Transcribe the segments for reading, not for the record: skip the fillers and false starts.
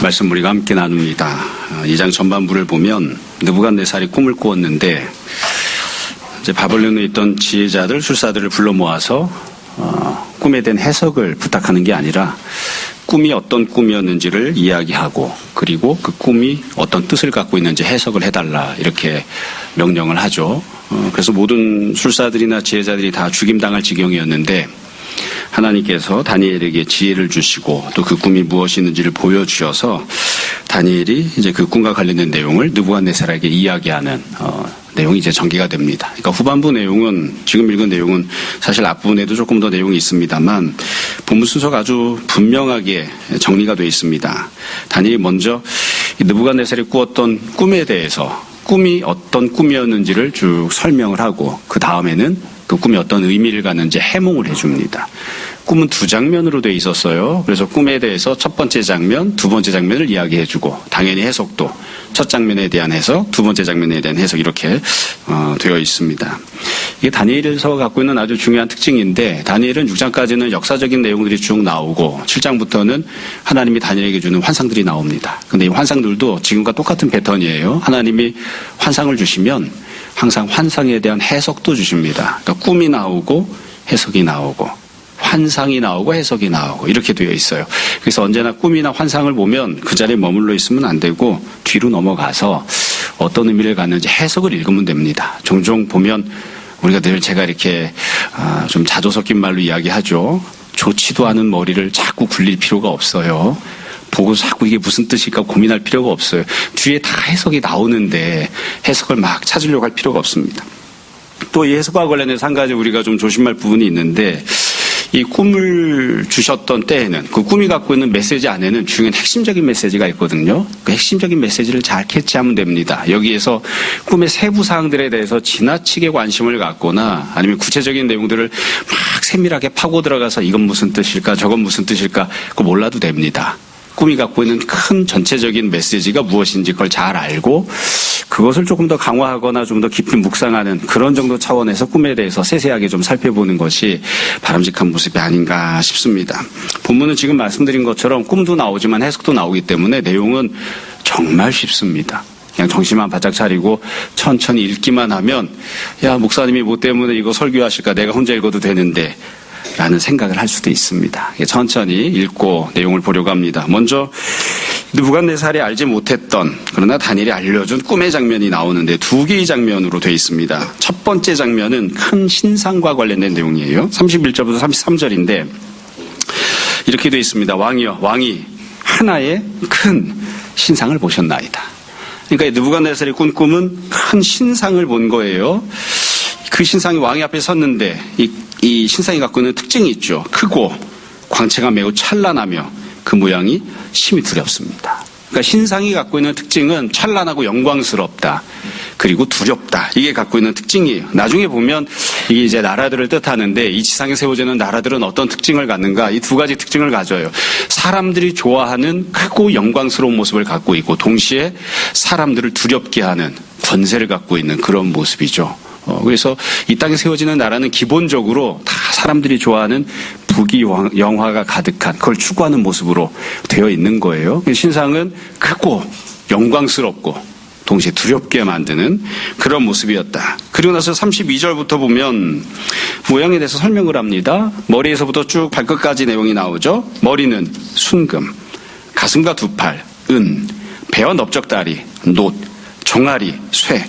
말씀 우리가 함께 나눕니다. 2장 전반부를 보면 느부갓네살이 꿈을 꾸었는데 이제 바벨론에 있던 지혜자들, 술사들을 불러 모아서 꿈에 대한 해석을 부탁하는 게 아니라 꿈이 어떤 꿈이었는지를 이야기하고 그리고 그 꿈이 어떤 뜻을 갖고 있는지 해석을 해달라 이렇게 명령을 하죠. 그래서 모든 술사들이나 지혜자들이 다 죽임당할 지경이었는데 하나님께서 다니엘에게 지혜를 주시고 또 그 꿈이 무엇이었는지를 보여주셔서 다니엘이 이제 그 꿈과 관련된 내용을 느부갓네살에게 이야기하는 내용이 이제 전개가 됩니다. 그러니까 후반부 내용은 지금 읽은 내용은 사실 앞부분에도 조금 더 내용이 있습니다만 본문 순서가 아주 분명하게 정리가 되어 있습니다. 다니엘이 먼저 느부갓네살이 꾸었던 꿈에 대해서 꿈이 어떤 꿈이었는지를 쭉 설명을 하고 그 다음에는 그 꿈이 어떤 의미를 갖는지 해몽을 해줍니다. 꿈은 두 장면으로 되어 있었어요. 그래서 꿈에 대해서 첫 번째 장면, 두 번째 장면을 이야기해주고 당연히 해석도 첫 장면에 대한 해석, 두 번째 장면에 대한 해석 이렇게 되어 있습니다. 이게 다니엘에서 갖고 있는 아주 중요한 특징인데 다니엘은 6장까지는 역사적인 내용들이 쭉 나오고 7장부터는 하나님이 다니엘에게 주는 환상들이 나옵니다. 근데 이 환상들도 지금과 똑같은 패턴이에요. 하나님이 환상을 주시면 항상 환상에 대한 해석도 주십니다. 그러니까 꿈이 나오고 해석이 나오고 환상이 나오고 해석이 나오고 이렇게 되어 있어요. 그래서 언제나 꿈이나 환상을 보면 그 자리에 머물러 있으면 안 되고 뒤로 넘어가서 어떤 의미를 갖는지 해석을 읽으면 됩니다. 종종 보면 우리가 늘 제가 이렇게 좀 자조 섞인 말로 이야기하죠. 좋지도 않은 머리를 자꾸 굴릴 필요가 없어요. 보고 자꾸 이게 무슨 뜻일까 고민할 필요가 없어요. 뒤에 다 해석이 나오는데 해석을 막 찾으려고 할 필요가 없습니다. 또 이 해석과 관련해서 한 가지 우리가 좀 조심할 부분이 있는데 이 꿈을 주셨던 때에는 그 꿈이 갖고 있는 메시지 안에는 중요한 핵심적인 메시지가 있거든요. 그 핵심적인 메시지를 잘 캐치하면 됩니다. 여기에서 꿈의 세부 사항들에 대해서 지나치게 관심을 갖거나 아니면 구체적인 내용들을 막 세밀하게 파고 들어가서 이건 무슨 뜻일까 저건 무슨 뜻일까 그거 몰라도 됩니다. 꿈이 갖고 있는 큰 전체적인 메시지가 무엇인지 그걸 잘 알고 그것을 조금 더 강화하거나 좀 더 깊이 묵상하는 그런 정도 차원에서 꿈에 대해서 세세하게 좀 살펴보는 것이 바람직한 모습이 아닌가 싶습니다. 본문은 지금 말씀드린 것처럼 꿈도 나오지만 해석도 나오기 때문에 내용은 정말 쉽습니다. 그냥 정신만 바짝 차리고 천천히 읽기만 하면 야 목사님이 뭐 때문에 이거 설교하실까 내가 혼자 읽어도 되는데 라는 생각을 할 수도 있습니다. 천천히 읽고 내용을 보려고 합니다. 먼저 느부갓네살이 알지 못했던 그러나 다니엘이 알려준 꿈의 장면이 나오는데 두 개의 장면으로 되어 있습니다. 첫 번째 장면은 큰 신상과 관련된 내용이에요. 31절부터 33절인데 이렇게 되어 있습니다. 왕이 하나의 큰 신상을 보셨나이다. 그러니까 느부갓네살이 꾼 꿈은 큰 신상을 본 거예요. 그 신상이 왕의 앞에 섰는데 이 신상이 갖고 있는 특징이 있죠. 크고 광채가 매우 찬란하며 그 모양이 심히 두렵습니다. 그러니까 신상이 갖고 있는 특징은 찬란하고 영광스럽다. 그리고 두렵다. 이게 갖고 있는 특징이에요. 나중에 보면 이게 이제 나라들을 뜻하는데 이 지상에 세워지는 나라들은 어떤 특징을 갖는가? 이 두 가지 특징을 가져요. 사람들이 좋아하는 크고 영광스러운 모습을 갖고 있고 동시에 사람들을 두렵게 하는 권세를 갖고 있는 그런 모습이죠. 그래서 이 땅에 세워지는 나라는 기본적으로 다 사람들이 좋아하는 부귀영화가 가득한 그걸 추구하는 모습으로 되어 있는 거예요. 신상은 크고 영광스럽고 동시에 두렵게 만드는 그런 모습이었다. 그리고 나서 32절부터 보면 모양에 대해서 설명을 합니다. 머리에서부터 쭉 발끝까지 내용이 나오죠. 머리는 순금, 가슴과 두 팔, 은, 배와 넓적다리, 놋, 종아리, 쇠,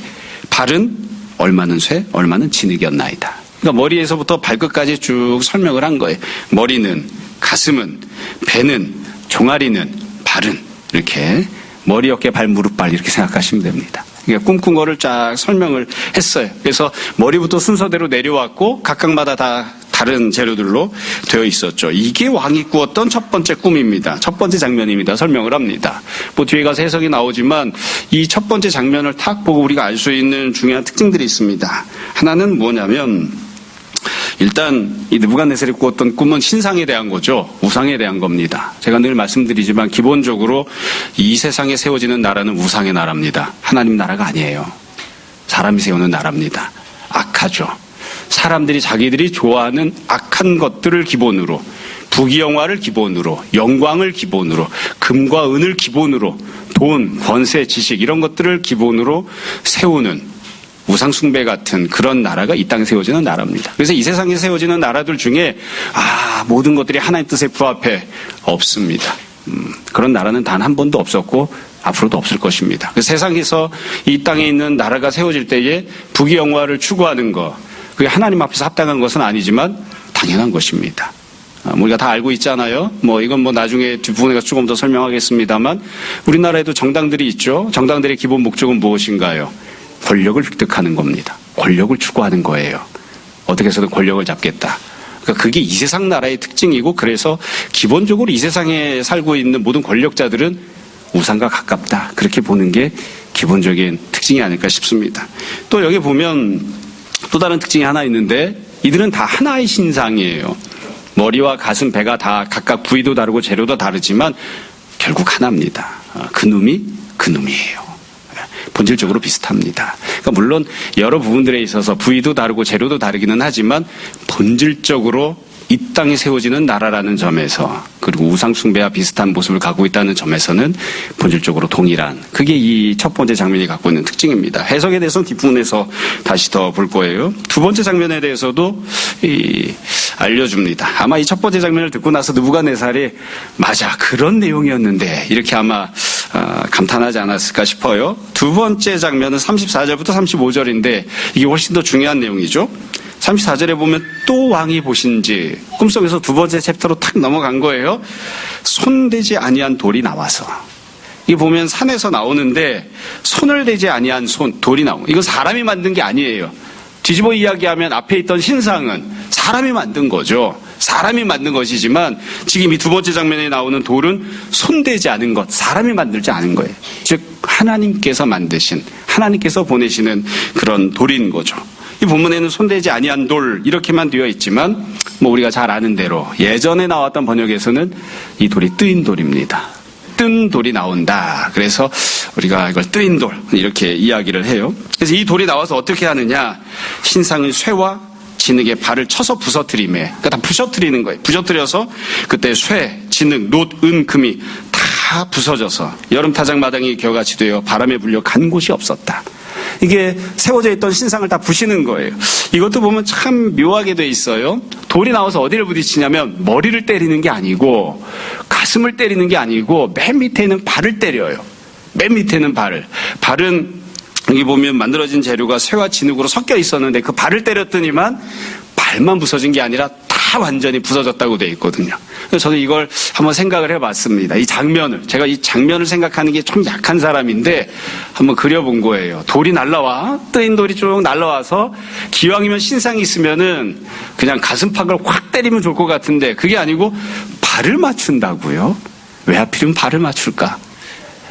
발은 얼마는 쇠, 얼마는 진흙이었나이다. 그러니까 머리에서부터 발끝까지 쭉 설명을 한 거예요. 머리는, 가슴은, 배는, 종아리는, 발은 이렇게 머리, 어깨, 발, 무릎, 발 이렇게 생각하시면 됩니다. 그러니까 꿈꾼 거를 쫙 설명을 했어요. 그래서 머리부터 순서대로 내려왔고 각각마다 다 다른 재료들로 되어 있었죠. 이게 왕이 꾸었던 첫 번째 꿈입니다. 첫 번째 장면입니다. 설명을 합니다. 뭐 뒤에 가서 해석이 나오지만 이 첫 번째 장면을 탁 보고 우리가 알 수 있는 중요한 특징들이 있습니다. 하나는 뭐냐면 일단 이 느부갓네살이 꾸었던 꿈은 신상에 대한 거죠. 우상에 대한 겁니다. 제가 늘 말씀드리지만 기본적으로 이 세상에 세워지는 나라는 우상의 나라입니다. 하나님 나라가 아니에요. 사람이 세우는 나라입니다. 악하죠. 사람들이 자기들이 좋아하는 악한 것들을 기본으로 부귀영화를 기본으로, 영광을 기본으로, 금과 은을 기본으로, 돈, 권세, 지식 이런 것들을 기본으로 세우는 우상 숭배 같은 그런 나라가 이 땅에 세워지는 나라입니다. 그래서 이 세상에 세워지는 나라들 중에 모든 것들이 하나님 뜻에 부합해 없습니다. 그런 나라는 단 한 번도 없었고 앞으로도 없을 것입니다. 그래서 세상에서 이 땅에 있는 나라가 세워질 때에 부귀영화를 추구하는 것, 그게 하나님 앞에서 합당한 것은 아니지만 당연한 것입니다. 우리가 다 알고 있잖아요. 이건 나중에 뒷부분에 가서 조금 더 설명하겠습니다만 우리나라에도 정당들이 있죠. 정당들의 기본 목적은 무엇인가요? 권력을 획득하는 겁니다. 권력을 추구하는 거예요. 어떻게 해서든 권력을 잡겠다. 그러니까 그게 이 세상 나라의 특징이고, 그래서 기본적으로 이 세상에 살고 있는 모든 권력자들은 우상과 가깝다. 그렇게 보는 게 기본적인 특징이 아닐까 싶습니다. 또 여기 보면 또 다른 특징이 하나 있는데, 이들은 다 하나의 신상이에요. 머리와 가슴, 배가 다 각각 부위도 다르고 재료도 다르지만 결국 하나입니다. 그놈이에요. 본질적으로 비슷합니다. 그러니까 물론 여러 부분들에 있어서 부위도 다르고 재료도 다르기는 하지만 본질적으로 이 땅에 세워지는 나라라는 점에서, 그리고 우상 숭배와 비슷한 모습을 갖고 있다는 점에서는 본질적으로 동일한, 그게 이 첫 번째 장면이 갖고 있는 특징입니다. 해석에 대해서는 뒷부분에서 다시 더 볼 거예요. 두 번째 장면에 대해서도 알려줍니다. 아마 이 첫 번째 장면을 듣고 나서 느부갓네살이 맞아, 그런 내용이었는데 이렇게 아마 감탄하지 않았을까 싶어요. 두 번째 장면은 34절부터 35절인데 이게 훨씬 더 중요한 내용이죠. 34절에 보면 또 왕이 보신지, 꿈속에서 두 번째 챕터로 탁 넘어간 거예요. 손대지 아니한 돌이 나와서. 이게 보면 산에서 나오는데 손을 대지 아니한 돌이 나오고, 이거 사람이 만든 게 아니에요. 뒤집어 이야기하면 앞에 있던 신상은 사람이 만든 거죠. 사람이 만든 것이지만 지금 이 두 번째 장면에 나오는 돌은 손대지 않은 것, 사람이 만들지 않은 거예요. 즉 하나님께서 만드신, 하나님께서 보내시는 그런 돌인 거죠. 이 본문에는 손대지 아니한 돌 이렇게만 되어 있지만 우리가 잘 아는 대로 예전에 나왔던 번역에서는 이 돌이 뜨인 돌입니다. 뜬 돌이 나온다. 그래서 우리가 이걸 뜨인 돌 이렇게 이야기를 해요. 그래서 이 돌이 나와서 어떻게 하느냐, 신상의 쇠와 진흙에 발을 쳐서 부서뜨리매, 그러니까 다 부서뜨리는 거예요. 부서뜨려서 그때 쇠, 진흙, 놋, 은, 금이 다 부서져서 여름 타작마당이 겨같이 되어 바람에 불려 간 곳이 없었다. 이게 세워져 있던 신상을 다 부시는 거예요. 이것도 보면 참 묘하게 돼 있어요. 돌이 나와서 어디를 부딪히냐면 머리를 때리는 게 아니고 가슴을 때리는 게 아니고 맨 밑에는 발을 때려요. 맨 밑에는 발을. 발은 여기 보면 만들어진 재료가 쇠와 진흙으로 섞여 있었는데 그 발을 때렸더니만 발만 부서진 게 아니라 다 완전히 부서졌다고 돼 있거든요. 그래서 저는 이걸 한번 생각을 해봤습니다. 이 장면을, 제가 이 장면을 생각하는 게 좀 약한 사람인데 한번 그려본 거예요. 돌이 날라와, 뜨인 돌이 쭉 날라와서 기왕이면 신상이 있으면은 그냥 가슴팍을 확 때리면 좋을 것 같은데 그게 아니고 발을 맞춘다고요? 왜 하필이면 발을 맞출까?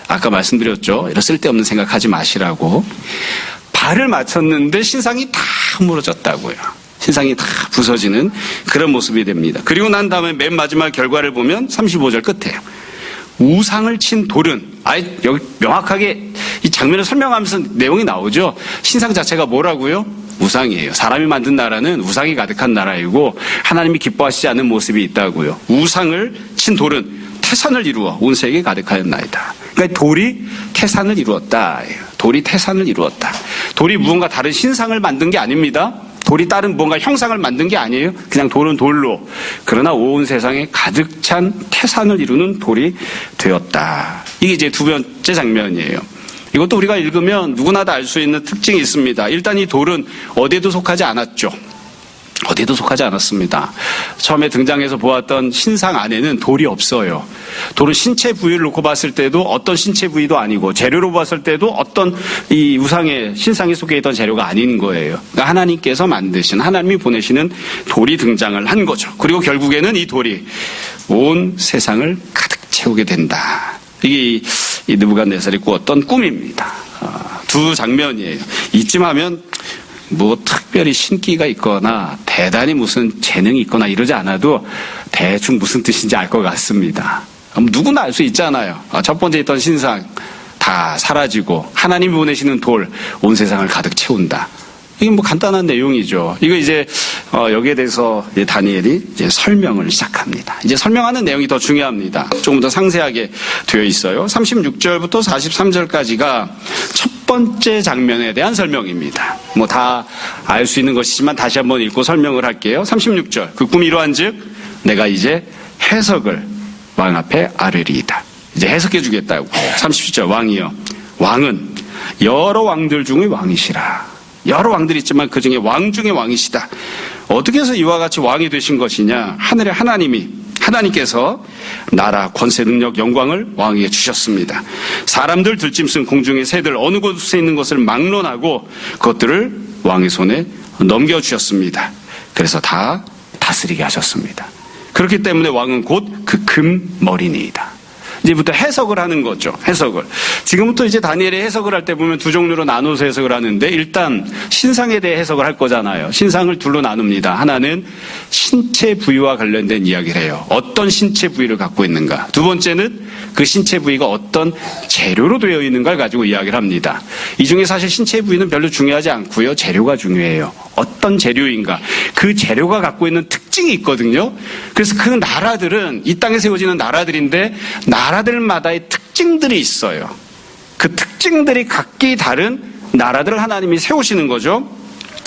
아까 말씀드렸죠. 이런 쓸데없는 생각하지 마시라고. 발을 맞췄는데 신상이 다 무너졌다고요. 신상이 다 부서지는 그런 모습이 됩니다. 그리고 난 다음에 맨 마지막 결과를 보면 35절 끝에 우상을 친 돌은, 여기 명확하게 이 장면을 설명하면서 내용이 나오죠. 신상 자체가 뭐라고요? 우상이에요. 사람이 만든 나라는 우상이 가득한 나라이고 하나님이 기뻐하시지 않는 모습이 있다고요. 우상을 친 돌은 태산을 이루어 온 세계에 가득하였나이다. 그러니까 돌이 태산을 이루었다. 돌이 태산을 이루었다. 돌이 무언가 다른 신상을 만든 게 아닙니다. 돌이 다른 뭔가 형상을 만든 게 아니에요. 그냥 돌은 돌로. 그러나 온 세상에 가득 찬 태산을 이루는 돌이 되었다. 이게 이제 두 번째 장면이에요. 이것도 우리가 읽으면 누구나 다 알 수 있는 특징이 있습니다. 일단 이 돌은 어디에도 속하지 않았죠. 어디에도 속하지 않았습니다. 처음에 등장해서 보았던 신상 안에는 돌이 없어요. 돌은 신체 부위를 놓고 봤을 때도 어떤 신체 부위도 아니고 재료로 봤을 때도 어떤 이 우상의 신상에 속해 있던 재료가 아닌 거예요. 그러니까 하나님께서 만드신, 하나님이 보내시는 돌이 등장을 한 거죠. 그리고 결국에는 이 돌이 온 세상을 가득 채우게 된다. 이게 이 느부갓네살이 꾸었던 꿈입니다. 두 장면이에요. 이쯤 하면 특별히 신기가 있거나 대단히 무슨 재능이 있거나 이러지 않아도 대충 무슨 뜻인지 알 것 같습니다. 누구나 알 수 있잖아요. 첫 번째 있던 신상 다 사라지고 하나님이 보내시는 돌 온 세상을 가득 채운다. 이게 뭐 간단한 내용이죠. 이거 이제 여기에 대해서 이제 다니엘이 이제 설명을 시작합니다. 이제 설명하는 내용이 더 중요합니다. 조금 더 상세하게 되어 있어요. 36절부터 43절까지가 첫 번째 장면에 대한 설명입니다. 뭐 다 알 수 있는 것이지만 다시 한번 읽고 설명을 할게요. 36절. 그 꿈이 이러한즉 내가 이제 해석을 왕 앞에 아뢰리이다. 이제 해석해 주겠다고. 37절. 왕이여, 왕은 여러 왕들 중의 왕이시라. 여러 왕들이 있지만 그 중에 왕 중에 왕이시다. 어떻게 해서 이와 같이 왕이 되신 것이냐? 하늘의 하나님께서 나라, 권세, 능력, 영광을 왕에게 주셨습니다. 사람들 들짐승, 공중의 새들 어느 곳에 있는 것을 막론하고 그것들을 왕의 손에 넘겨주셨습니다. 그래서 다 다스리게 하셨습니다. 그렇기 때문에 왕은 곧 그 금머리니이다. 이제부터 해석을 하는 거죠. 해석을. 지금부터 이제 다니엘의 해석을 할 때 보면 두 종류로 나눠서 해석을 하는데, 일단 신상에 대해 해석을 할 거잖아요. 신상을 둘로 나눕니다. 하나는 신체 부위와 관련된 이야기를 해요. 어떤 신체 부위를 갖고 있는가. 두 번째는 그 신체 부위가 어떤 재료로 되어 있는가를 가지고 이야기를 합니다. 이 중에 사실 신체 부위는 별로 중요하지 않고요. 재료가 중요해요. 어떤 재료인가. 그 재료가 갖고 있는 특징이 있거든요. 그래서 그 나라들은 이 땅에 세워지는 나라들인데 나라들마다의 특징들이 있어요. 그 특징들이 각기 다른 나라들을 하나님이 세우시는 거죠.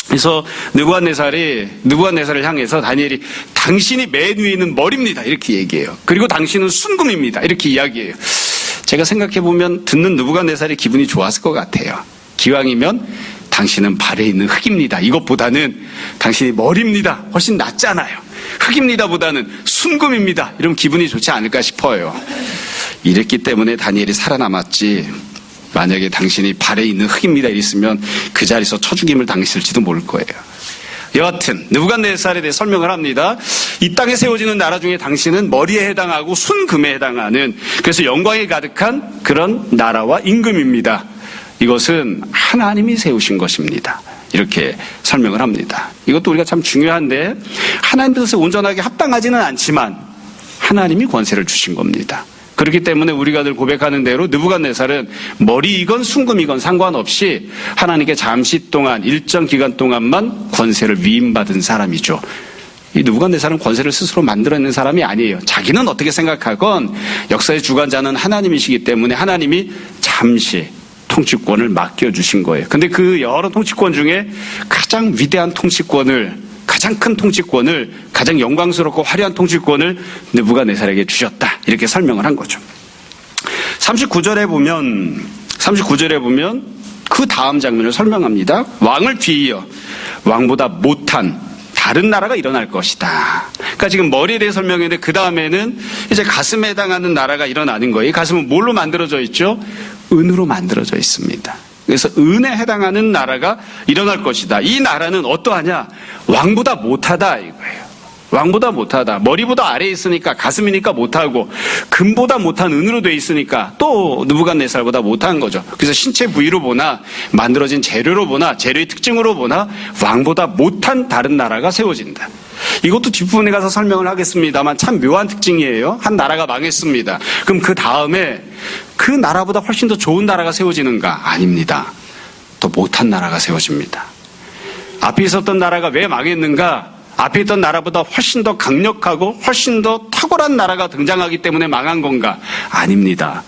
그래서 느부갓네살을 향해서 다니엘이 당신이 맨 위에 있는 머리입니다. 이렇게 얘기해요. 그리고 당신은 순금입니다. 이렇게 이야기해요. 제가 생각해보면 듣는 느부갓네살이 기분이 좋았을 것 같아요. 기왕이면 당신은 발에 있는 흙입니다. 이것보다는 당신이 머리입니다. 훨씬 낫잖아요. 흙입니다 보다는 순금입니다. 이러면 기분이 좋지 않을까 싶어요. 이랬기 때문에 다니엘이 살아남았지, 만약에 당신이 발에 있는 흙입니다 이랬으면 그 자리에서 쳐죽임을 당했을지도 모를 거예요. 여하튼 느부갓네살에 대해 설명을 합니다. 이 땅에 세워지는 나라 중에 당신은 머리에 해당하고 순금에 해당하는, 그래서 영광이 가득한 그런 나라와 임금입니다. 이것은 하나님이 세우신 것입니다. 이렇게 설명을 합니다. 이것도 우리가 참 중요한데, 하나님 뜻에 온전하게 합당하지는 않지만 하나님이 권세를 주신 겁니다. 그렇기 때문에 우리가 늘 고백하는 대로 느부갓네살은 머리이건 순금이건 상관없이 하나님께 잠시 동안, 일정 기간 동안만 권세를 위임받은 사람이죠. 이 느부갓네살은 권세를 스스로 만들어내는 사람이 아니에요. 자기는 어떻게 생각하건 역사의 주관자는 하나님이시기 때문에 하나님이 잠시 통치권을 맡겨주신 거예요. 근데 그 여러 통치권 중에 가장 위대한 통치권을, 가장 큰 통치권을, 가장 영광스럽고 화려한 통치권을 느부갓네살에게 주셨다. 이렇게 설명을 한 거죠. 39절에 보면 그 다음 장면을 설명합니다. 왕을 뒤이어 왕보다 못한 다른 나라가 일어날 것이다. 그러니까 지금 머리에 대해 설명했는데 그 다음에는 이제 가슴에 해당하는 나라가 일어나는 거예요. 이 가슴은 뭘로 만들어져 있죠? 은으로 만들어져 있습니다. 그래서 은에 해당하는 나라가 일어날 것이다. 이 나라는 어떠하냐? 왕보다 못하다 이거예요. 왕보다 못하다. 머리보다 아래에 있으니까 가슴이니까 못하고, 금보다 못한 은으로 돼 있으니까 또 느부갓네살보다 못한 거죠. 그래서 신체 부위로 보나 만들어진 재료로 보나 재료의 특징으로 보나 왕보다 못한 다른 나라가 세워진다. 이것도 뒷부분에 가서 설명을 하겠습니다만 참 묘한 특징이에요. 한 나라가 망했습니다. 그럼 그 다음에 그 나라보다 훨씬 더 좋은 나라가 세워지는가? 아닙니다. 더 못한 나라가 세워집니다. 앞에 있었던 나라가 왜 망했는가? 앞에 있던 나라보다 훨씬 더 강력하고 훨씬 더 탁월한 나라가 등장하기 때문에 망한 건가? 아닙니다.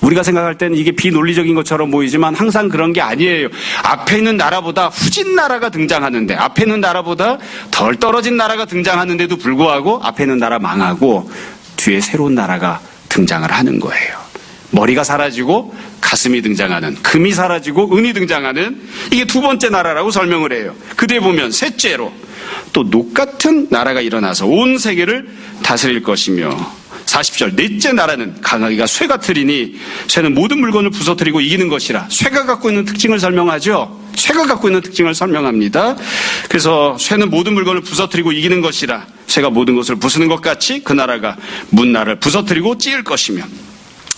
우리가 생각할 때는 이게 비논리적인 것처럼 보이지만 항상 그런 게 아니에요. 앞에 있는 나라보다 후진 나라가 등장하는데, 앞에 있는 나라보다 덜 떨어진 나라가 등장하는데도 불구하고 앞에 있는 나라 망하고 뒤에 새로운 나라가 등장을 하는 거예요. 머리가 사라지고 가슴이 등장하는, 금이 사라지고 은이 등장하는, 이게 두 번째 나라라고 설명을 해요. 그 뒤에 보면 셋째로 또 녹 같은 나라가 일어나서 온 세계를 다스릴 것이며, 40절 넷째 나라는 강하기가 쇠 같으리니 쇠는 모든 물건을 부서뜨리고 이기는 것이라. 쇠가 갖고 있는 특징을 설명하죠. 쇠가 갖고 있는 특징을 설명합니다. 그래서 쇠는 모든 물건을 부서뜨리고 이기는 것이라. 쇠가 모든 것을 부수는 것 같이 그 나라가 문나라를 부서뜨리고 찌을 것이며,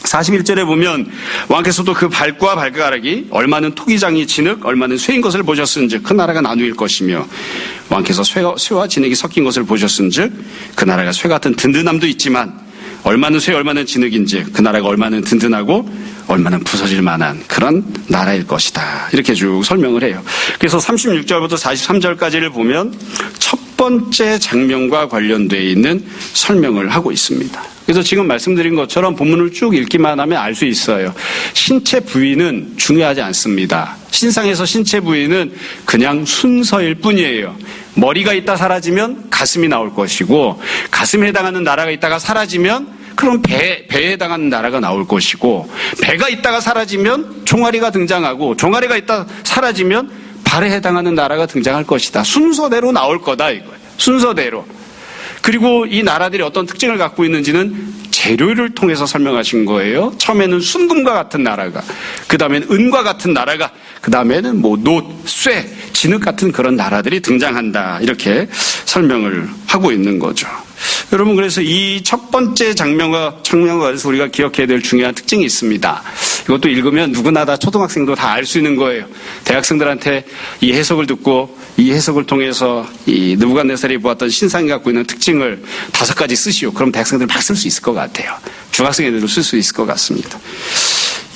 41절에 보면 왕께서도 그 발과 발가락이 얼마는 토기장이 진흙 얼마는 쇠인 것을 보셨은즉 그 나라가 나누일 것이며, 왕께서 쇠와 진흙이 섞인 것을 보셨은즉 그 나라가 쇠 같은 든든함도 있지만 얼마나 쇠 얼마나 진흙인지 그 나라가 얼마나 든든하고 얼마나 부서질 만한 그런 나라일 것이다. 이렇게 쭉 설명을 해요. 그래서 36절부터 43절까지를 보면 첫 번째 장면과 관련되어 있는 설명을 하고 있습니다. 그래서 지금 말씀드린 것처럼 본문을 쭉 읽기만 하면 알 수 있어요. 신체 부위는 중요하지 않습니다. 신상에서 신체 부위는 그냥 순서일 뿐이에요. 머리가 있다 사라지면 가슴이 나올 것이고, 가슴에 해당하는 나라가 있다가 사라지면 그럼 배에 해당하는 나라가 나올 것이고, 배가 있다가 사라지면 종아리가 등장하고, 종아리가 있다 사라지면 발에 해당하는 나라가 등장할 것이다. 순서대로 나올 거다 이거예요. 순서대로. 그리고 이 나라들이 어떤 특징을 갖고 있는지는 재료를 통해서 설명하신 거예요. 처음에는 순금과 같은 나라가, 그 다음에는 은과 같은 나라가, 그 다음에는 뭐 노, 쇠, 진흙 같은 그런 나라들이 등장한다. 이렇게 설명을 하고 있는 거죠. 여러분, 그래서 이 첫 번째 장면과 관해서 우리가 기억해야 될 중요한 특징이 있습니다. 이것도 읽으면 누구나 다 초등학생도 다 알 수 있는 거예요. 대학생들한테 이 해석을 듣고 이 해석을 통해서 이 느부갓네살이 보았던 신상이 갖고 있는 특징을 5가지 쓰시오. 그럼 대학생들 막 쓸 수 있을 것 같아요. 중학생 애들도 쓸 수 있을 것 같습니다.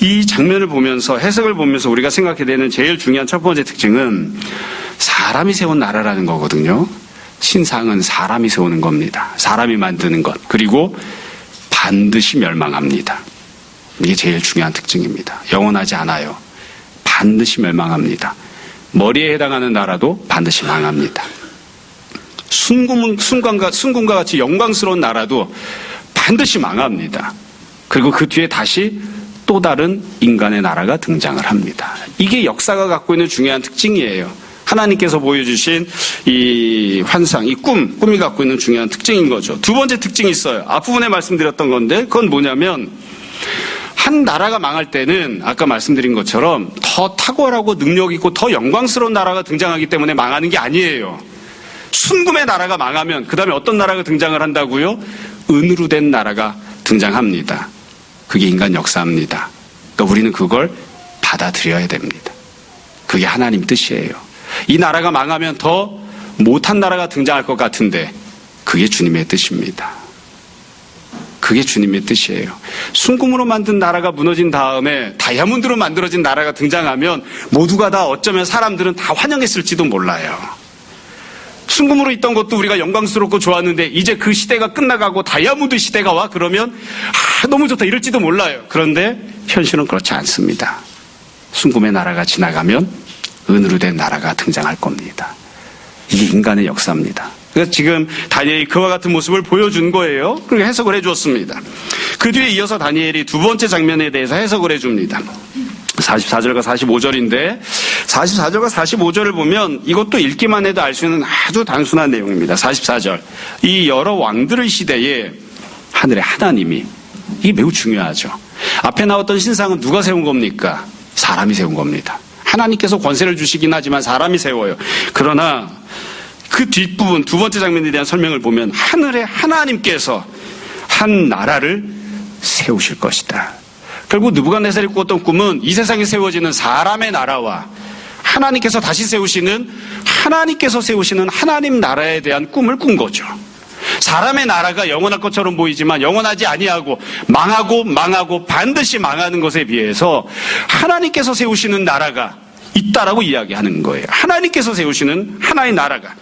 이 장면을 보면서, 해석을 보면서 우리가 생각해야 되는 제일 중요한 첫 번째 특징은 사람이 세운 나라라는 거거든요. 신상은 사람이 세우는 겁니다. 사람이 만드는 것. 그리고 반드시 멸망합니다. 이게 제일 중요한 특징입니다. 영원하지 않아요. 반드시 멸망합니다. 머리에 해당하는 나라도 반드시 망합니다. 순금과 같이 영광스러운 나라도 반드시 망합니다. 그리고 그 뒤에 다시 또 다른 인간의 나라가 등장을 합니다. 이게 역사가 갖고 있는 중요한 특징이에요. 하나님께서 보여주신 이 환상, 이 꿈이 갖고 있는 중요한 특징인 거죠. 두 번째 특징이 있어요. 앞부분에 말씀드렸던 건데, 그건 뭐냐면, 한 나라가 망할 때는 아까 말씀드린 것처럼 더 탁월하고 능력 있고 더 영광스러운 나라가 등장하기 때문에 망하는 게 아니에요. 순금의 나라가 망하면 그 다음에 어떤 나라가 등장을 한다고요? 은으로 된 나라가 등장합니다. 그게 인간 역사입니다. 그러니까 우리는 그걸 받아들여야 됩니다. 그게 하나님 뜻이에요. 이 나라가 망하면 더 못한 나라가 등장할 것 같은데 그게 주님의 뜻입니다. 그게 주님의 뜻이에요. 순금으로 만든 나라가 무너진 다음에 다이아몬드로 만들어진 나라가 등장하면 모두가 다 어쩌면 사람들은 다 환영했을지도 몰라요. 순금으로 있던 것도 우리가 영광스럽고 좋았는데 이제 그 시대가 끝나가고 다이아몬드 시대가 와 그러면 너무 좋다 이럴지도 몰라요. 그런데 현실은 그렇지 않습니다. 순금의 나라가 지나가면 은으로 된 나라가 등장할 겁니다. 이게 인간의 역사입니다. 그래서 지금 다니엘이 그와 같은 모습을 보여준 거예요. 그리고 해석을 해주었습니다. 그 뒤에 이어서 다니엘이 두 번째 장면에 대해서 해석을 해줍니다. 44절과 45절인데 44절과 45절을 보면 이것도 읽기만 해도 알 수 있는 아주 단순한 내용입니다. 44절. 이 여러 왕들의 시대에 하늘의 하나님이, 이게 매우 중요하죠. 앞에 나왔던 신상은 누가 세운 겁니까? 사람이 세운 겁니다. 하나님께서 권세를 주시긴 하지만 사람이 세워요. 그러나 그 뒷부분 두 번째 장면에 대한 설명을 보면 하늘의 하나님께서 한 나라를 세우실 것이다. 결국 느부갓네살이 꾸었던 꿈은 이 세상에 세워지는 사람의 나라와 하나님께서 세우시는 하나님 나라에 대한 꿈을 꾼 거죠. 사람의 나라가 영원할 것처럼 보이지만 영원하지 아니하고 망하고 반드시 망하는 것에 비해서 하나님께서 세우시는 나라가 있다라고 이야기하는 거예요. 하나님께서 세우시는 하나의 나라가.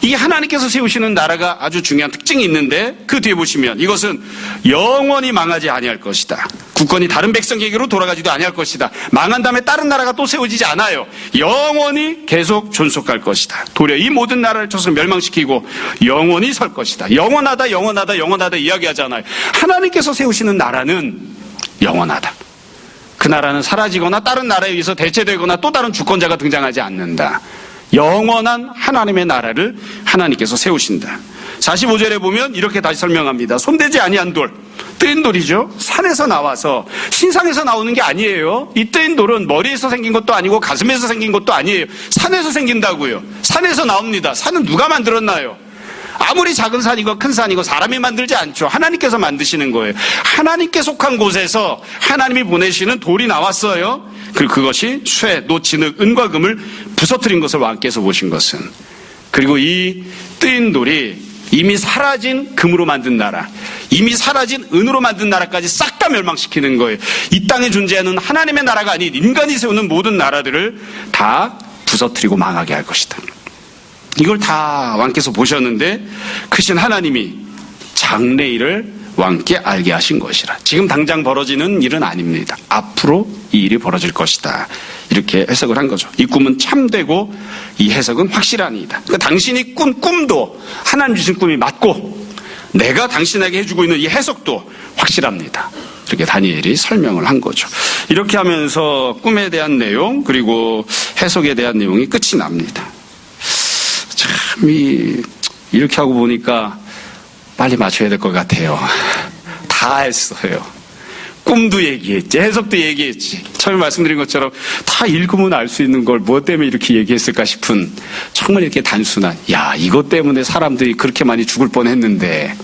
이 하나님께서 세우시는 나라가 아주 중요한 특징이 있는데 그 뒤에 보시면 이것은 영원히 망하지 아니할 것이다. 국권이 다른 백성에게로 돌아가지도 아니할 것이다. 망한 다음에 다른 나라가 또 세워지지 않아요. 영원히 계속 존속할 것이다. 도리어 이 모든 나라를 쳐서 멸망시키고 영원히 설 것이다. 영원하다 이야기하잖아요. 하나님께서 세우시는 나라는 영원하다. 그 나라는 사라지거나 다른 나라에 의해서 대체되거나 또 다른 주권자가 등장하지 않는다. 영원한 하나님의 나라를 하나님께서 세우신다. 45절에 보면 이렇게 다시 설명합니다. 손대지 아니한 돌, 뜨인 돌이죠. 산에서 나와서 신상에서 나오는 게 아니에요. 이 뜨인 돌은 머리에서 생긴 것도 아니고 가슴에서 생긴 것도 아니에요. 산에서 생긴다고요. 산에서 나옵니다. 산은 누가 만들었나요? 아무리 작은 산이고 큰 산이고 사람이 만들지 않죠. 하나님께서 만드시는 거예요. 하나님께 속한 곳에서 하나님이 보내시는 돌이 나왔어요. 그리고 그것이 쇠, 노, 진흙, 은과 금을 부서뜨린 것을 왕께서 보신 것은, 그리고 이 뜨인 돌이 이미 사라진 금으로 만든 나라, 이미 사라진 은으로 만든 나라까지 싹 다 멸망시키는 거예요. 이 땅에 존재하는 하나님의 나라가 아닌 인간이 세우는 모든 나라들을 다 부서뜨리고 망하게 할 것이다. 이걸 다 왕께서 보셨는데 크신 하나님이 장래일을 왕께 알게 하신 것이라. 지금 당장 벌어지는 일은 아닙니다. 앞으로 이 일이 벌어질 것이다. 이렇게 해석을 한 거죠. 이 꿈은 참되고 이 해석은 확실하니이다. 그러니까 당신이 꾼 꿈도 하나님 주신 꿈이 맞고 내가 당신에게 해주고 있는 이 해석도 확실합니다. 이렇게 다니엘이 설명을 한 거죠. 이렇게 하면서 꿈에 대한 내용 그리고 해석에 대한 내용이 끝이 납니다. 참 이렇게 하고 보니까 빨리 맞춰야 될 것 같아요. 다 했어요. 꿈도 얘기했지, 해석도 얘기했지. 처음에 말씀드린 것처럼 다 읽으면 알 수 있는 걸 뭐 때문에 이렇게 얘기했을까 싶은 정말 이렇게 단순한, 이것 때문에 사람들이 그렇게 많이 죽을 뻔했는데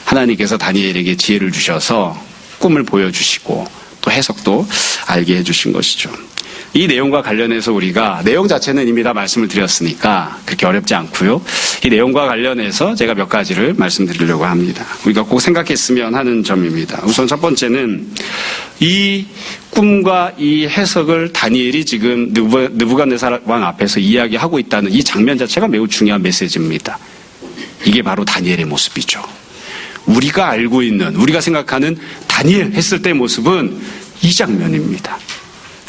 하나님께서 다니엘에게 지혜를 주셔서 꿈을 보여주시고 또 해석도 알게 해주신 것이죠. 이 내용과 관련해서 우리가 내용 자체는 이미 다 말씀을 드렸으니까 그렇게 어렵지 않고요. 이 내용과 관련해서 제가 몇 가지를 말씀드리려고 합니다. 우리가 꼭 생각했으면 하는 점입니다. 우선 첫 번째는 이 꿈과 이 해석을 다니엘이 지금 느부갓네살 왕 앞에서 이야기하고 있다는 이 장면 자체가 매우 중요한 메시지입니다. 이게 바로 다니엘의 모습이죠. 우리가 알고 있는, 우리가 생각하는 다니엘 했을 때의 모습은 이 장면입니다.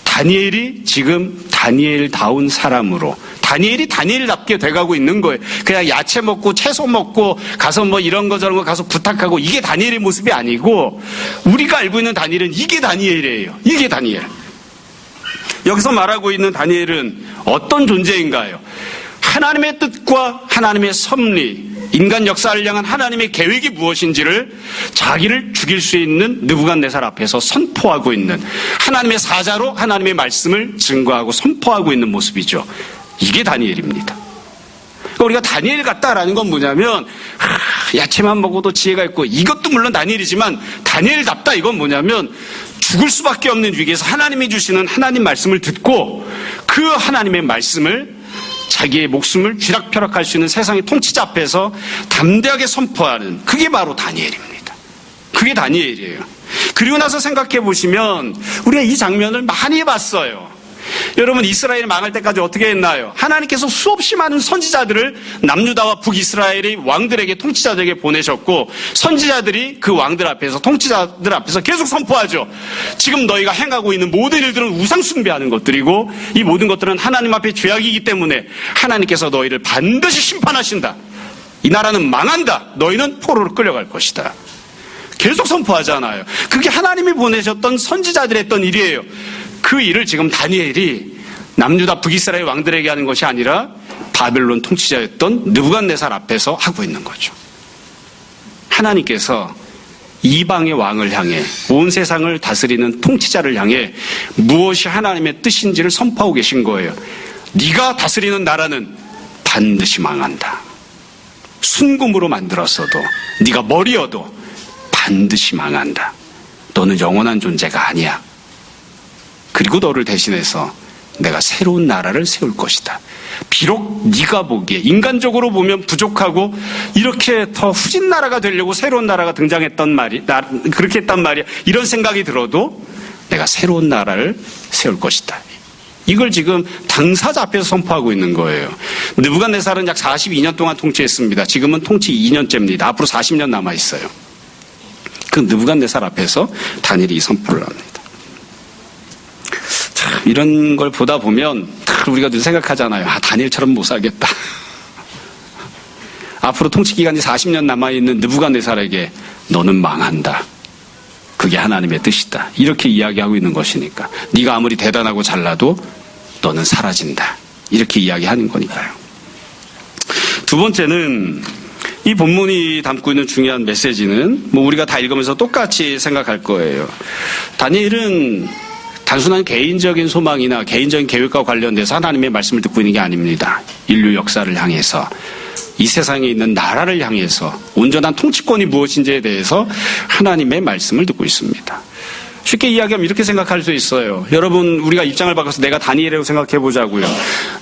다니엘이 지금 다니엘다운 사람으로, 다니엘이 다니엘답게 돼가고 있는 거예요. 그냥 야채 먹고 채소 먹고 가서 뭐 이런 거 저런 거 가서 부탁하고 이게 다니엘의 모습이 아니고 우리가 알고 있는 다니엘은 이게 다니엘이에요. 이게 다니엘. 여기서 말하고 있는 다니엘은 어떤 존재인가요? 하나님의 뜻과 하나님의 섭리, 인간 역사를 향한 하나님의 계획이 무엇인지를 자기를 죽일 수 있는 느부갓네살 앞에서 선포하고 있는 하나님의 사자로 하나님의 말씀을 증거하고 선포하고 있는 모습이죠. 이게 다니엘입니다. 그러니까 우리가 다니엘 같다라는 건 뭐냐면 야채만 먹어도 지혜가 있고 이것도 물론 다니엘이지만 다니엘답다 이건 뭐냐면 죽을 수밖에 없는 위기에서 하나님이 주시는 하나님 말씀을 듣고 그 하나님의 말씀을 자기의 목숨을 쥐락펴락할 수 있는 세상의 통치자 앞에서 담대하게 선포하는 그게 바로 다니엘입니다. 그게 다니엘이에요. 그리고 나서 생각해 보시면 우리가 이 장면을 많이 봤어요. 여러분 이스라엘이 망할 때까지 어떻게 했나요? 하나님께서 수없이 많은 선지자들을 남유다와 북이스라엘의 왕들에게 통치자들에게 보내셨고 선지자들이 그 왕들 앞에서 통치자들 앞에서 계속 선포하죠. 지금 너희가 행하고 있는 모든 일들은 우상 숭배하는 것들이고 이 모든 것들은 하나님 앞에 죄악이기 때문에 하나님께서 너희를 반드시 심판하신다. 이 나라는 망한다. 너희는 포로로 끌려갈 것이다. 계속 선포하잖아요. 그게 하나님이 보내셨던 선지자들이 했던 일이에요. 그 일을 지금 다니엘이 남유다 북이스라엘 왕들에게 하는 것이 아니라 바벨론 통치자였던 느부갓네살 앞에서 하고 있는 거죠. 하나님께서 이방의 왕을 향해 온 세상을 다스리는 통치자를 향해 무엇이 하나님의 뜻인지를 선포하고 계신 거예요. 네가 다스리는 나라는 반드시 망한다. 순금으로 만들었어도 네가 머리여도 반드시 망한다. 너는 영원한 존재가 아니야. 그리고 너를 대신해서 내가 새로운 나라를 세울 것이다. 비록 네가 보기에 인간적으로 보면 부족하고 이렇게 더 후진 나라가 되려고 새로운 나라가 등장했던 그렇게 했단 말이야. 이런 생각이 들어도 내가 새로운 나라를 세울 것이다. 이걸 지금 당사자 앞에서 선포하고 있는 거예요. 느부갓네살은 약 42년 동안 통치했습니다. 지금은 통치 2년째입니다. 앞으로 40년 남아있어요. 그 느부갓네살 앞에서 다니엘이 선포를 합니다. 이런 걸 보다 보면 우리가 늘 생각하잖아요. 다니엘처럼 못 살겠다. 앞으로 통치기간이 40년 남아있는 느부갓네살에게 너는 망한다. 그게 하나님의 뜻이다. 이렇게 이야기하고 있는 것이니까. 네가 아무리 대단하고 잘나도 너는 사라진다. 이렇게 이야기하는 거니까요. 두 번째는 이 본문이 담고 있는 중요한 메시지는 우리가 다 읽으면서 똑같이 생각할 거예요. 다니엘은 단순한 개인적인 소망이나 개인적인 계획과 관련돼서 하나님의 말씀을 듣고 있는 게 아닙니다. 인류 역사를 향해서 이 세상에 있는 나라를 향해서 온전한 통치권이 무엇인지에 대해서 하나님의 말씀을 듣고 있습니다. 쉽게 이야기하면 이렇게 생각할 수 있어요. 여러분, 우리가 입장을 바꿔서 내가 다니엘이라고 생각해 보자고요.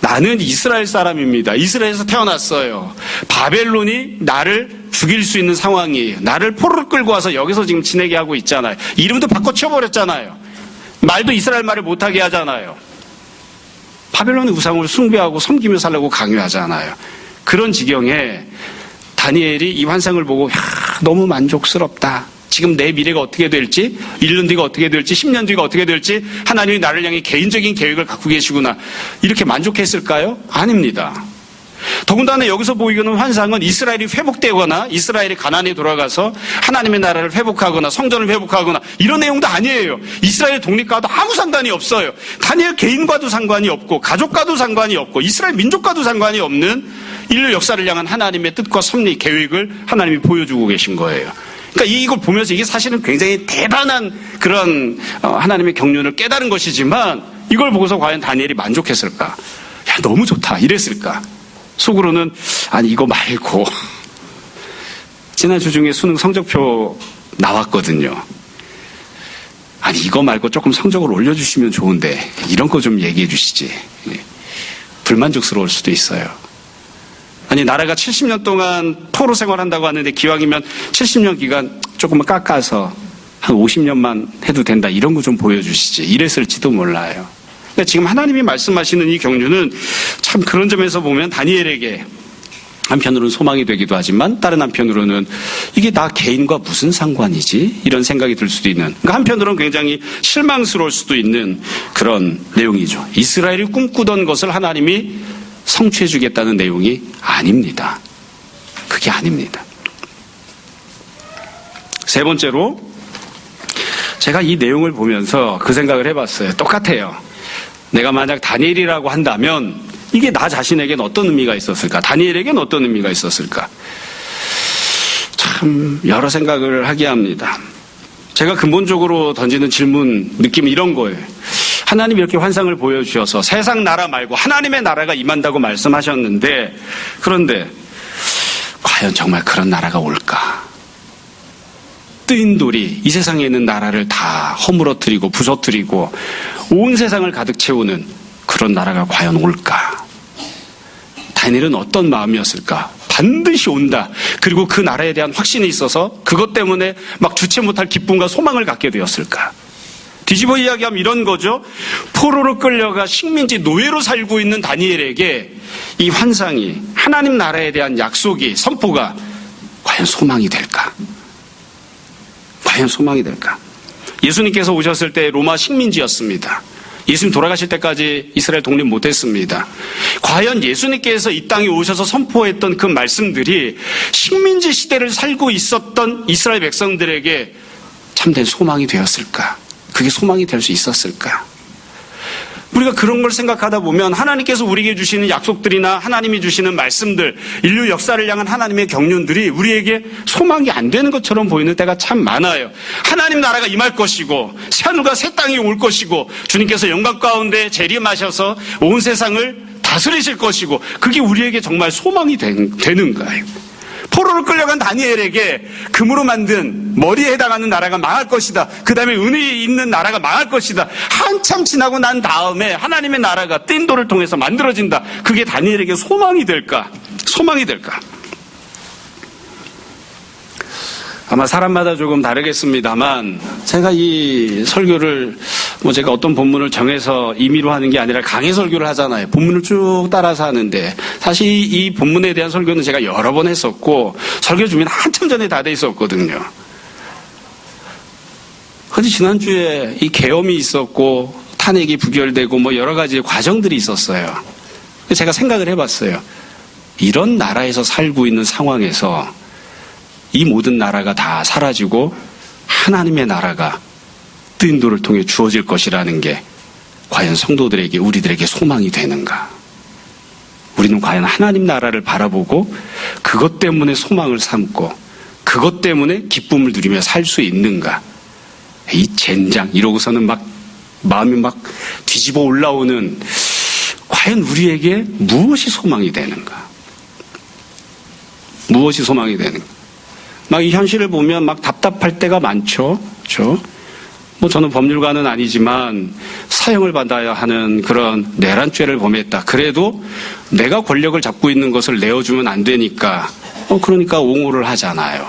나는 이스라엘 사람입니다. 이스라엘에서 태어났어요. 바벨론이 나를 죽일 수 있는 상황이에요. 나를 포로로 끌고 와서 여기서 지금 지내게 하고 있잖아요. 이름도 바꿔 치워버렸잖아요. 말도 이스라엘 말을 못하게 하잖아요. 바벨론의 우상을 숭배하고 섬기며 살라고 강요하잖아요. 그런 지경에 다니엘이 이 환상을 보고 너무 만족스럽다. 지금 내 미래가 어떻게 될지, 1년 뒤가 어떻게 될지, 10년 뒤가 어떻게 될지 하나님이 나를 향해 개인적인 계획을 갖고 계시구나. 이렇게 만족했을까요? 아닙니다. 더군다나 여기서 보이는 환상은 이스라엘이 회복되거나 이스라엘이 가나안에 돌아가서 하나님의 나라를 회복하거나 성전을 회복하거나 이런 내용도 아니에요. 이스라엘 독립과도 아무 상관이 없어요. 다니엘 개인과도 상관이 없고 가족과도 상관이 없고 이스라엘 민족과도 상관이 없는 인류 역사를 향한 하나님의 뜻과 섭리 계획을 하나님이 보여주고 계신 거예요. 그러니까 이걸 보면서 이게 사실은 굉장히 대단한 그런 하나님의 경륜을 깨달은 것이지만 이걸 보고서 과연 다니엘이 만족했을까? 야, 너무 좋다 이랬을까? 속으로는 아니 이거 말고 지난주 중에 수능 성적표 나왔거든요. 아니 이거 말고 조금 성적을 올려주시면 좋은데 이런 거 좀 얘기해 주시지. 불만족스러울 수도 있어요. 아니 나라가 70년 동안 포로 생활한다고 하는데 기왕이면 70년 기간 조금만 깎아서 한 50년만 해도 된다 이런 거 좀 보여주시지 이랬을지도 몰라요. 그러니까 지금 하나님이 말씀하시는 이 경륜은 참 그런 점에서 보면 다니엘에게 한편으로는 소망이 되기도 하지만 다른 한편으로는 이게 나 개인과 무슨 상관이지? 이런 생각이 들 수도 있는, 그러니까 한편으로는 굉장히 실망스러울 수도 있는 그런 내용이죠. 이스라엘이 꿈꾸던 것을 하나님이 성취해 주겠다는 내용이 아닙니다. 그게 아닙니다. 세 번째로 제가 이 내용을 보면서 그 생각을 해봤어요. 똑같아요. 내가 만약 다니엘이라고 한다면 이게 나 자신에게는 어떤 의미가 있었을까? 다니엘에게는 어떤 의미가 있었을까? 참 여러 생각을 하게 합니다. 제가 근본적으로 던지는 질문, 느낌은 이런 거예요. 하나님이 이렇게 환상을 보여주셔서 세상 나라 말고 하나님의 나라가 임한다고 말씀하셨는데, 그런데 과연 정말 그런 나라가 올까? 뜨인 돌이 이 세상에 있는 나라를 다 허물어뜨리고 부서뜨리고 온 세상을 가득 채우는 그런 나라가 과연 올까? 다니엘은 어떤 마음이었을까? 반드시 온다. 그리고 그 나라에 대한 확신이 있어서 그것 때문에 막 주체 못할 기쁨과 소망을 갖게 되었을까? 뒤집어 이야기하면 이런 거죠. 포로로 끌려가 식민지 노예로 살고 있는 다니엘에게 이 환상이, 하나님 나라에 대한 약속이, 선포가 과연 소망이 될까? 과연 소망이 될까? 예수님께서 오셨을 때 로마 식민지였습니다. 예수님 돌아가실 때까지 이스라엘 독립 못했습니다. 과연 예수님께서 이 땅에 오셔서 선포했던 그 말씀들이 식민지 시대를 살고 있었던 이스라엘 백성들에게 참된 소망이 되었을까? 그게 소망이 될 수 있었을까? 우리가 그런 걸 생각하다 보면 하나님께서 우리에게 주시는 약속들이나 하나님이 주시는 말씀들, 인류 역사를 향한 하나님의 경륜들이 우리에게 소망이 안 되는 것처럼 보이는 때가 참 많아요. 하나님 나라가 임할 것이고 새하늘과 새 땅이 올 것이고 주님께서 영광 가운데 재림하셔서 온 세상을 다스리실 것이고 그게 우리에게 정말 소망이 되는가요? 포로로 끌려간 다니엘에게 금으로 만든 머리에 해당하는 나라가 망할 것이다. 그 다음에 은혜 있는 나라가 망할 것이다. 한참 지나고 난 다음에 하나님의 나라가 뜬 돌을 통해서 만들어진다. 그게 다니엘에게 소망이 될까? 소망이 될까? 아마 사람마다 조금 다르겠습니다만 제가 이 설교를 제가 어떤 본문을 정해서 임의로 하는 게 아니라 강의 설교를 하잖아요. 본문을 쭉 따라서 하는데 사실 이 본문에 대한 설교는 제가 여러 번 했었고 설교 준비는 한참 전에 다 돼 있었거든요. 그런데 지난주에 이 계엄이 있었고 탄핵이 부결되고 여러 가지 과정들이 있었어요. 제가 생각을 해봤어요. 이런 나라에서 살고 있는 상황에서 이 모든 나라가 다 사라지고 하나님의 나라가 뜨인 돌을 통해 주어질 것이라는 게 과연 성도들에게, 우리들에게 소망이 되는가? 우리는 과연 하나님 나라를 바라보고 그것 때문에 소망을 삼고 그것 때문에 기쁨을 누리며 살 수 있는가? 이 젠장 이러고서는 막 마음이 막 뒤집어 올라오는, 과연 우리에게 무엇이 소망이 되는가? 무엇이 소망이 되는가? 막 이 현실을 보면 막 답답할 때가 많죠. 그렇죠? 저는 법률가는 아니지만 사형을 받아야 하는 그런 내란죄를 범했다. 그래도 내가 권력을 잡고 있는 것을 내어주면 안 되니까 그러니까 옹호를 하잖아요.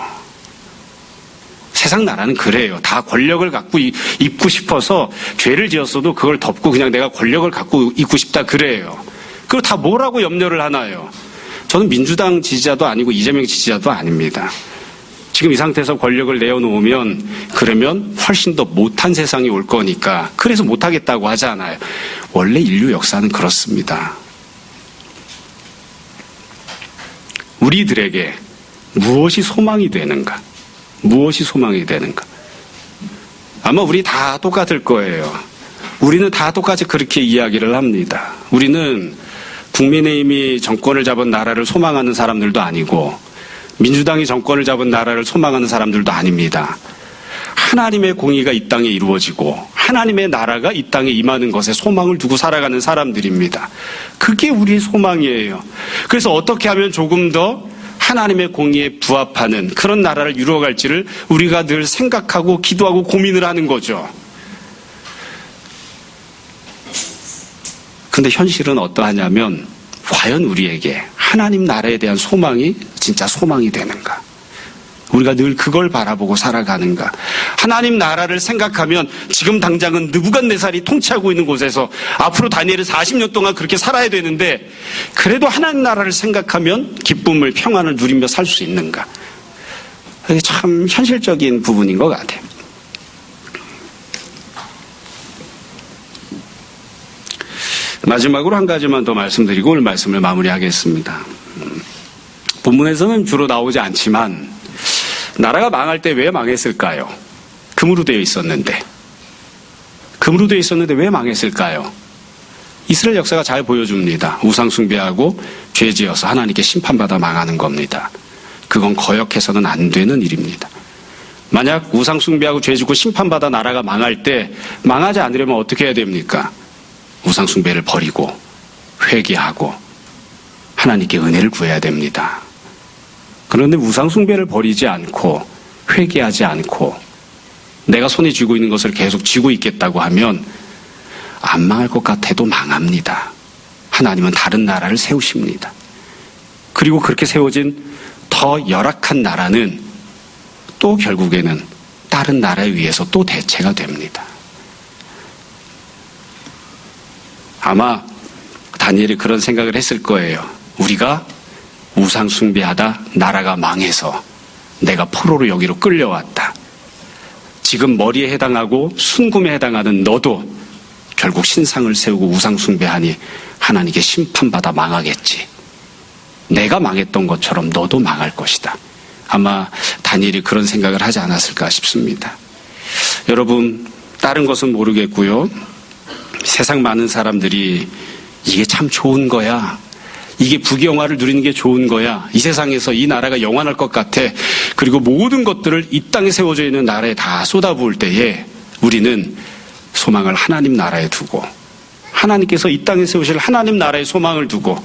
세상 나라는 그래요. 다 권력을 갖고 있고 싶어서 죄를 지었어도 그걸 덮고 그냥 내가 권력을 갖고 있고 싶다 그래요. 그걸 다 뭐라고 염려를 하나요? 저는 민주당 지지자도 아니고 이재명 지지자도 아닙니다. 지금 이 상태에서 권력을 내어놓으면 그러면 훨씬 더 못한 세상이 올 거니까 그래서 못하겠다고 하잖아요. 원래 인류 역사는 그렇습니다. 우리들에게 무엇이 소망이 되는가? 무엇이 소망이 되는가? 아마 우리 다 똑같을 거예요. 우리는 다 똑같이 그렇게 이야기를 합니다. 우리는 국민의힘이 정권을 잡은 나라를 소망하는 사람들도 아니고 민주당이 정권을 잡은 나라를 소망하는 사람들도 아닙니다. 하나님의 공의가 이 땅에 이루어지고 하나님의 나라가 이 땅에 임하는 것에 소망을 두고 살아가는 사람들입니다. 그게 우리의 소망이에요. 그래서 어떻게 하면 조금 더 하나님의 공의에 부합하는 그런 나라를 이루어갈지를 우리가 늘 생각하고 기도하고 고민을 하는 거죠. 근데 현실은 어떠하냐면 과연 우리에게 하나님 나라에 대한 소망이 진짜 소망이 되는가? 우리가 늘 그걸 바라보고 살아가는가? 하나님 나라를 생각하면 지금 당장은 느부갓네살이 통치하고 있는 곳에서 앞으로 다니엘은 40년 동안 그렇게 살아야 되는데 그래도 하나님 나라를 생각하면 기쁨을 평안을 누리며 살 수 있는가? 이게 참 현실적인 부분인 것 같아요. 마지막으로 한 가지만 더 말씀드리고 오늘 말씀을 마무리하겠습니다. 본문에서는 주로 나오지 않지만 나라가 망할 때 왜 망했을까요? 금으로 되어 있었는데. 금으로 되어 있었는데 왜 망했을까요? 이스라엘 역사가 잘 보여줍니다. 우상 숭배하고 죄 지어서 하나님께 심판받아 망하는 겁니다. 그건 거역해서는 안 되는 일입니다. 만약 우상 숭배하고 죄 지고 심판받아 나라가 망할 때 망하지 않으려면 어떻게 해야 됩니까? 우상 숭배를 버리고 회개하고 하나님께 은혜를 구해야 됩니다. 그런데 우상 숭배를 버리지 않고 회개하지 않고 내가 손에 쥐고 있는 것을 계속 쥐고 있겠다고 하면 안 망할 것 같아도 망합니다. 하나님은 다른 나라를 세우십니다. 그리고 그렇게 세워진 더 열악한 나라는 또 결국에는 다른 나라에 의해서 또 대체가 됩니다. 아마 다니엘이 그런 생각을 했을 거예요. 우리가 우상 숭배하다 나라가 망해서 내가 포로로 여기로 끌려왔다. 지금 머리에 해당하고 순금에 해당하는 너도 결국 신상을 세우고 우상 숭배하니 하나님께 심판받아 망하겠지. 내가 망했던 것처럼 너도 망할 것이다. 아마 다니엘이 그런 생각을 하지 않았을까 싶습니다. 여러분, 다른 것은 모르겠고요. 세상 많은 사람들이 이게 참 좋은 거야. 이게 부귀영화를 누리는 게 좋은 거야. 이 세상에서 이 나라가 영원할 것 같아. 그리고 모든 것들을 이 땅에 세워져 있는 나라에 다 쏟아부을 때에 우리는 소망을 하나님 나라에 두고 하나님께서 이 땅에 세우실 하나님 나라의 소망을 두고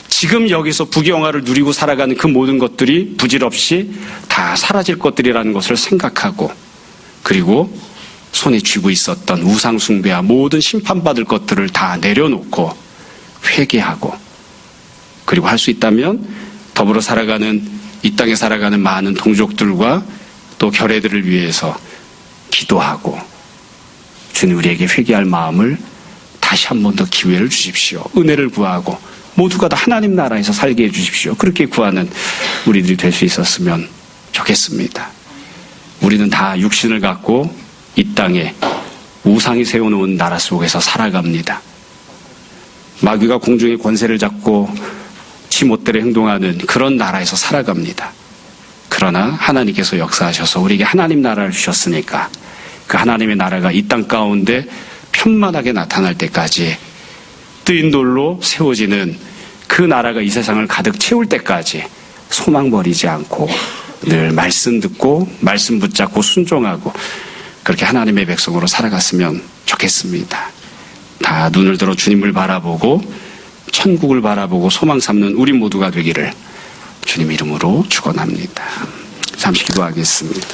지금 여기서 부귀영화를 누리고 살아가는 그 모든 것들이 부질없이 다 사라질 것들이라는 것을 생각하고 그리고 손에 쥐고 있었던 우상 숭배와 모든 심판받을 것들을 다 내려놓고 회개하고 그리고 할 수 있다면 더불어 살아가는 이 땅에 살아가는 많은 동족들과 또 결례들을 위해서 기도하고 주님 우리에게 회개할 마음을 다시 한 번 더 기회를 주십시오. 은혜를 구하고 모두가 다 하나님 나라에서 살게 해주십시오. 그렇게 구하는 우리들이 될 수 있었으면 좋겠습니다. 우리는 다 육신을 갖고 이 땅에 우상이 세워놓은 나라 속에서 살아갑니다. 마귀가 공중의 권세를 잡고 지못대로 행동하는 그런 나라에서 살아갑니다. 그러나 하나님께서 역사하셔서 우리에게 하나님 나라를 주셨으니까 그 하나님의 나라가 이 땅 가운데 편만하게 나타날 때까지 뜨인 돌로 세워지는 그 나라가 이 세상을 가득 채울 때까지 소망 버리지 않고 늘 말씀 듣고 말씀 붙잡고 순종하고 그렇게 하나님의 백성으로 살아갔으면 좋겠습니다. 다 눈을 들어 주님을 바라보고 천국을 바라보고 소망 삼는 우리 모두가 되기를 주님 이름으로 축원합니다. 잠시 기도하겠습니다.